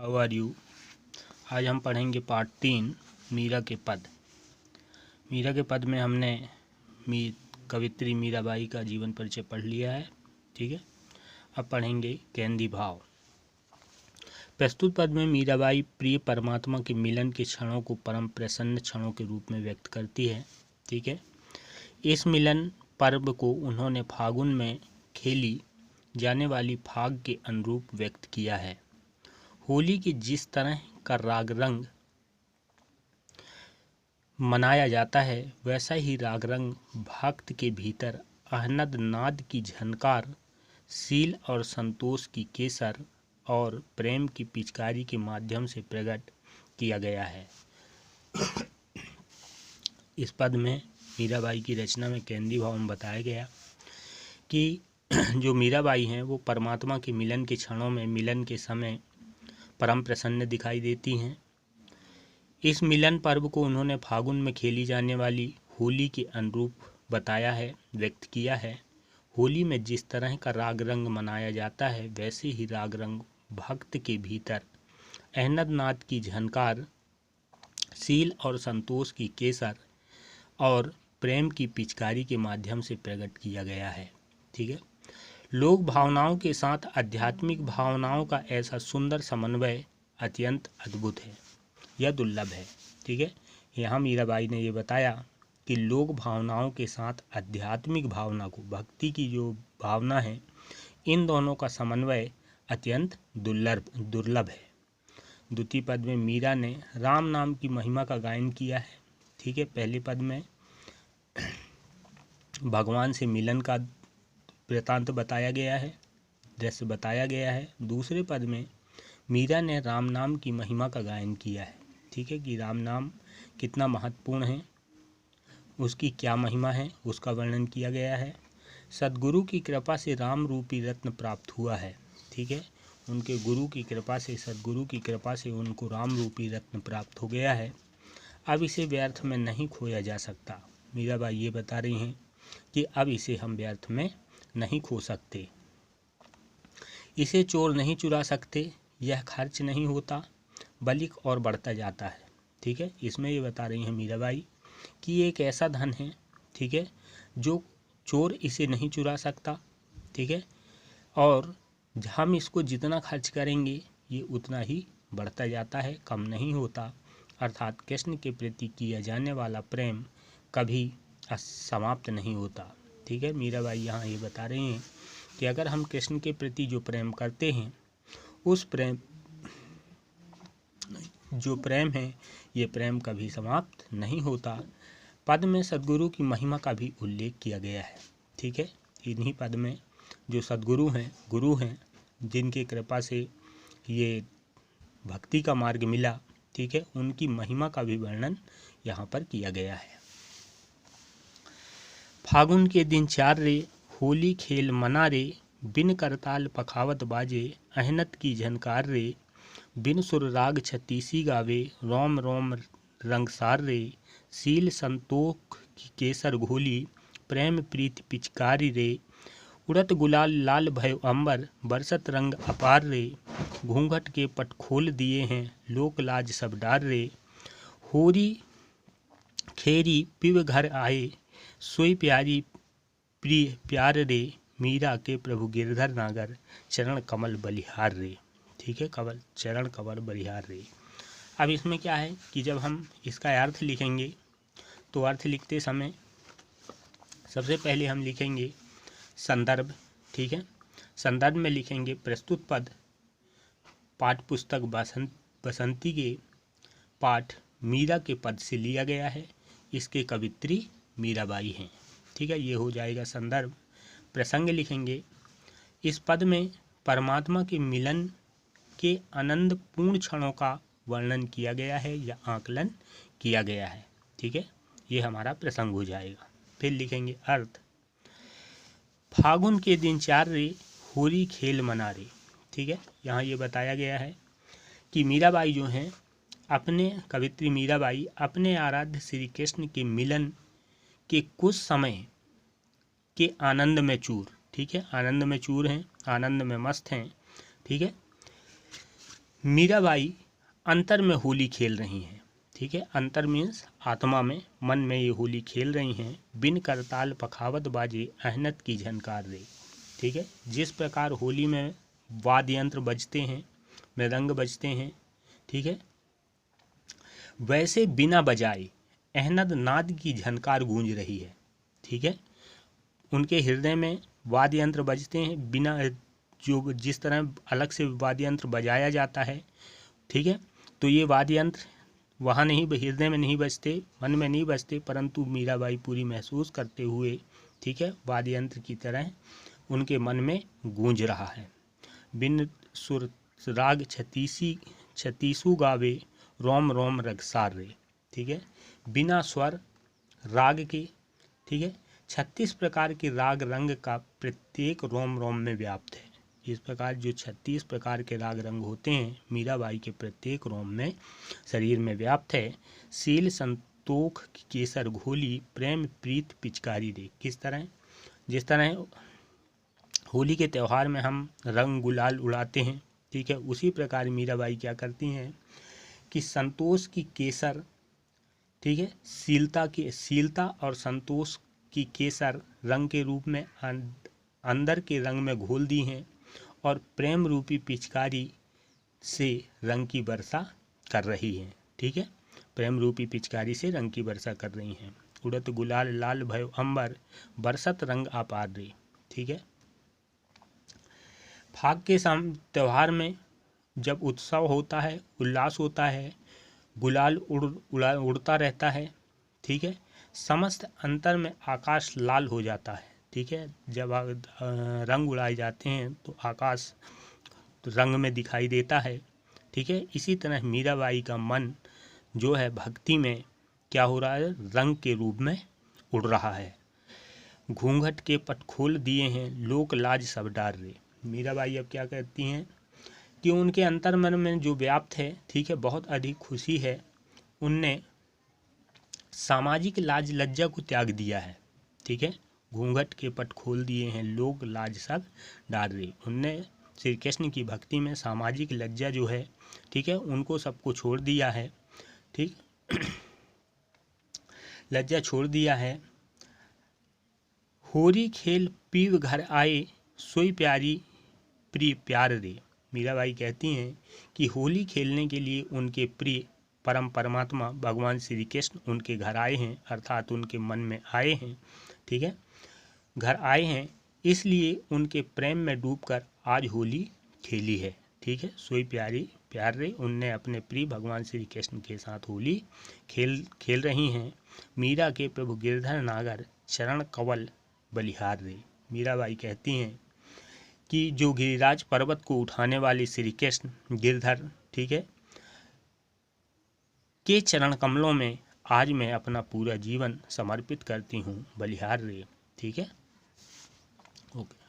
How are you. आज हम पढ़ेंगे पार्ट 3 मीरा के पद। मीरा के पद में हमने कवित्री मीराबाई का जीवन परिचय पढ़ लिया है। ठीक है, अब पढ़ेंगे केंद्रीय भाव। प्रस्तुत पद में मीराबाई प्रिय परमात्मा के मिलन के क्षणों को परम प्रसन्न क्षणों के रूप में व्यक्त करती है। ठीक है, इस मिलन पर्व को उन्होंने फागुन में खेली जाने वाली फाग के अनुरूप व्यक्त किया है। होली की जिस तरह का राग रंग मनाया जाता है वैसा ही राग रंग भक्त के भीतर अहनद नाद की झनकार, सील और संतोष की केसर और प्रेम की पिचकारी के माध्यम से प्रकट किया गया है। इस पद में मीराबाई की रचना में केंद्रीय भाव में बताया गया कि जो मीराबाई हैं वो परमात्मा के मिलन के क्षणों में मिलन के समय परम प्रसन्न दिखाई देती हैं। इस मिलन पर्व को उन्होंने फागुन में खेली जाने वाली होली के अनुरूप बताया है, व्यक्त किया है। होली में जिस तरह का राग रंग मनाया जाता है वैसे ही राग रंग भक्त के भीतर अहनद नाद की झनकार, सील और संतोष की केसर और प्रेम की पिचकारी के माध्यम से प्रकट किया गया है। ठीक है, लोक भावनाओं के साथ आध्यात्मिक भावनाओं का ऐसा सुंदर समन्वय अत्यंत अद्भुत है, यह दुर्लभ है। ठीक है, यहाँ मीराबाई ने ये बताया कि लोक भावनाओं के साथ आध्यात्मिक भावना को, भक्ति की जो भावना है, इन दोनों का समन्वय अत्यंत दुर्लभ है। द्वितीय पद में मीरा ने राम नाम की महिमा का गायन किया है। ठीक है, पहले पद में भगवान से मिलन का वृतांत बताया गया है, दृश्य बताया गया है। दूसरे पद में मीरा ने राम नाम की महिमा का गायन किया है। ठीक है, कि राम नाम कितना महत्वपूर्ण है, उसकी क्या महिमा है, उसका वर्णन किया गया है। सद्गुरु की कृपा से राम रूपी रत्न प्राप्त हुआ है। ठीक है, उनके गुरु की कृपा से, सद्गुरु की कृपा से उनको राम रूपी रत्न प्राप्त हो गया है। अब इसे व्यर्थ में नहीं खोया जा सकता। मीराबाई ये बता रही हैं कि अब इसे हम व्यर्थ में नहीं खो सकते, इसे चोर नहीं चुरा सकते, यह खर्च नहीं होता बल्कि और बढ़ता जाता है। ठीक है, इसमें ये बता रही हैं मीराबाई कि ये एक ऐसा धन है, ठीक है, जो चोर इसे नहीं चुरा सकता। ठीक है, और हम इसको जितना खर्च करेंगे ये उतना ही बढ़ता जाता है, कम नहीं होता। अर्थात कृष्ण के प्रति किया जाने वाला प्रेम कभी समाप्त नहीं होता। ठीक है, मीराबाई यहाँ ये बता रही हैं कि अगर हम कृष्ण के प्रति जो प्रेम करते हैं, उस प्रेम जो प्रेम है ये प्रेम कभी समाप्त नहीं होता। पद में सद्गुरु की महिमा का भी उल्लेख किया गया है। ठीक है, इन्हीं पद में जो सद्गुरु हैं, गुरु हैं, जिनके कृपा से ये भक्ति का मार्ग मिला, ठीक है, उनकी महिमा का भी वर्णन यहाँ पर किया गया है। फागुन के दिन 4 रे, होली खेल मना रे, बिन करताल पखावत बाजे, अहनत की झनकार रे, बिन सुर राग छत्तीसी गावे, रोम रोम रंगसार रे, सील संतोख की केसर घोली, प्रेम प्रीत पिचकारी रे, उड़त गुलाल लाल भय अंबर, बरसत रंग अपार रे, घूंघट के पट खोल दिए हैं, लोक लाज सब डार रे, होरी खेरी पिव घर आए, सोई प्यारी प्रिय प्यार रे, मीरा के प्रभु गिरधर नागर, चरण कमल बलिहार रे। ठीक है, चरण कमल बलिहार रे। अब इसमें क्या है कि जब हम इसका अर्थ लिखेंगे तो अर्थ लिखते समय सबसे पहले हम लिखेंगे संदर्भ। ठीक है, संदर्भ में लिखेंगे प्रस्तुत पद पाठ पुस्तक बसंती के पाठ मीरा के पद से लिया गया है, इसके कवित्री मीराबाई हैं। ठीक है, ये हो जाएगा संदर्भ। प्रसंग लिखेंगे, इस पद में परमात्मा के मिलन के आनंदपूर्ण क्षणों का वर्णन किया गया है या आकलन किया गया है। ठीक है, ये हमारा प्रसंग हो जाएगा। फिर लिखेंगे अर्थ, फागुन के दिन 4 रे, होली खेल मना रे। ठीक है, यहाँ ये बताया गया है कि मीराबाई जो हैं, अपने कवित्री मीराबाई अपने आराध्य श्री कृष्ण के मिलन के कुछ समय के आनंद में चूर, ठीक है, आनंद में चूर हैं, आनंद में मस्त हैं। ठीक है, मीराबाई अंतर में होली खेल रही हैं। ठीक है, अंतर मीन्स आत्मा में, मन में ये होली खेल रही हैं। बिन करताल पखावत बाजे अहनत की झनकार रे। ठीक है, जिस प्रकार होली में वाद्य यंत्र बजते हैं, मृदंग बजते हैं, ठीक है, वैसे बिना बजाए अहनद नाद की झनकार गूंज रही है। ठीक है, उनके हृदय में वाद्य यंत्र बजते हैं, बिना जो जिस तरह अलग से वाद्य यंत्र बजाया जाता है। ठीक है, तो ये वाद्य यंत्र वहाँ नहीं, हृदय में नहीं बजते, मन में नहीं बजते, परंतु मीराबाई पूरी महसूस करते हुए, ठीक है, वाद्य यंत्र की तरह उनके मन में गूंज रहा है। बिन सुर राग छतीसू गावे रोम रोम रगसार रे। ठीक है, बिना स्वर राग के, ठीक है, 36 प्रकार के राग रंग का प्रत्येक रोम रोम में व्याप्त है। इस प्रकार जो 36 प्रकार के राग रंग होते हैं मीराबाई के प्रत्येक रोम में, शरीर में व्याप्त है। सील संतोख केसर घोली प्रेम प्रीत पिचकारी दे। किस तरह, जिस तरह होली के त्यौहार में हम रंग गुलाल उड़ाते हैं, ठीक है, उसी प्रकार मीराबाई क्या करती हैं कि संतोष की केसर, ठीक है, शीलता और संतोष की केसर रंग के रूप में अंदर के रंग में घोल दी हैं और प्रेम रूपी पिचकारी से रंग की वर्षा कर रही हैं। ठीक है, प्रेम रूपी पिचकारी से रंग की वर्षा कर रही हैं। उड़त गुलाल लाल भय अंबर बरसत रंग अपार रे। ठीक है, फाग के त्यौहार में जब उत्सव होता है, उल्लास होता है, गुलाल उड़ता रहता है, ठीक है, समस्त अंतर में आकाश लाल हो जाता है। ठीक है, जब रंग उड़ाए जाते हैं तो आकाश रंग में दिखाई देता है। ठीक है, इसी तरह मीराबाई का मन जो है भक्ति में क्या हो रहा है, रंग के रूप में उड़ रहा है। घूंघट के पट खोल दिए हैं लोक लाज सब डार रे। मीराबाई अब क्या कहती हैं कि उनके अंतर्मन में जो व्याप्त है, ठीक है, बहुत अधिक खुशी है, उनने सामाजिक लाज लज्जा को त्याग दिया है। ठीक है, घूंघट के पट खोल दिए हैं लोग लाज सब डार रे। उनने श्री कृष्ण की भक्ति में सामाजिक लज्जा जो है, ठीक है, उनको सबको छोड़ दिया है। ठीक, लज्जा छोड़ दिया है। होरी खेल पीव घर आए सोई प्यारी प्रिय प्यार रे। मीराबाई कहती हैं कि होली खेलने के लिए उनके प्रिय परम परमात्मा भगवान श्री कृष्ण उनके घर आए हैं, अर्थात उनके मन में आए हैं। ठीक है, घर आए हैं, इसलिए उनके प्रेम में डूबकर आज होली खेली है। ठीक है, सोई प्यारी प्यार रे, उनने अपने प्रिय भगवान श्री कृष्ण के साथ होली खेल रही हैं। मीरा के प्रभु गिरधर नागर चरण कवल बलिहार रे। मीराबाई कहती हैं कि जो गिरिराज पर्वत को उठाने वाले श्री कृष्ण गिरधर, ठीक है, के चरण कमलों में आज मैं अपना पूरा जीवन समर्पित करती हूँ, बलिहार रे। ठीक है, ओके।